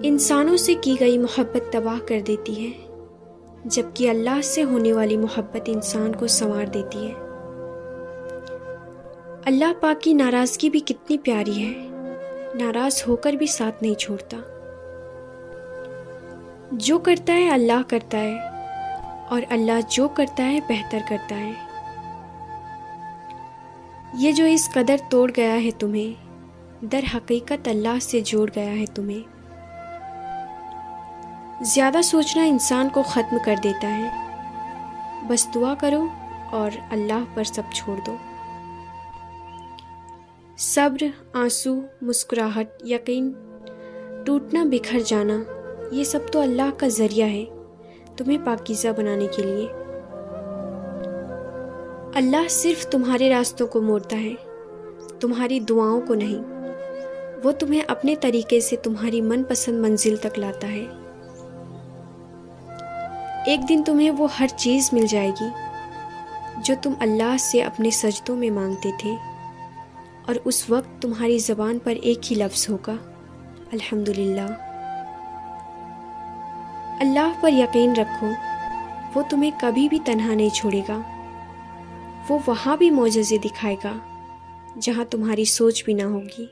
انسانوں سے کی گئی محبت تباہ کر دیتی ہے، جبکہ اللہ سے ہونے والی محبت انسان کو سنوار دیتی ہے۔ اللہ پاک کی ناراضگی بھی کتنی پیاری ہے، ناراض ہو کر بھی ساتھ نہیں چھوڑتا۔ جو کرتا ہے اللہ کرتا ہے، اور اللہ جو کرتا ہے بہتر کرتا ہے۔ یہ جو اس قدر توڑ گیا ہے تمہیں، در حقیقت اللہ سے جوڑ گیا ہے تمہیں۔ زیادہ سوچنا انسان کو ختم کر دیتا ہے، بس دعا کرو اور اللہ پر سب چھوڑ دو۔ صبر، آنسو، مسکراہٹ، یقین، ٹوٹنا، بکھر جانا، یہ سب تو اللہ کا ذریعہ ہے تمہیں پاکیزہ بنانے کے لیے۔ اللہ صرف تمہارے راستوں کو موڑتا ہے، تمہاری دعاؤں کو نہیں۔ وہ تمہیں اپنے طریقے سے تمہاری من پسند منزل تک لاتا ہے۔ ایک دن تمہیں وہ ہر چیز مل جائے گی جو تم اللہ سے اپنے سجدوں میں مانگتے تھے، اور اس وقت تمہاری زبان پر ایک ہی لفظ ہوگا، الحمدللہ۔ اللہ پر یقین رکھو، وہ تمہیں کبھی بھی تنہا نہیں چھوڑے گا۔ وہ وہاں بھی معجزے دکھائے گا جہاں تمہاری سوچ بھی نہ ہوگی۔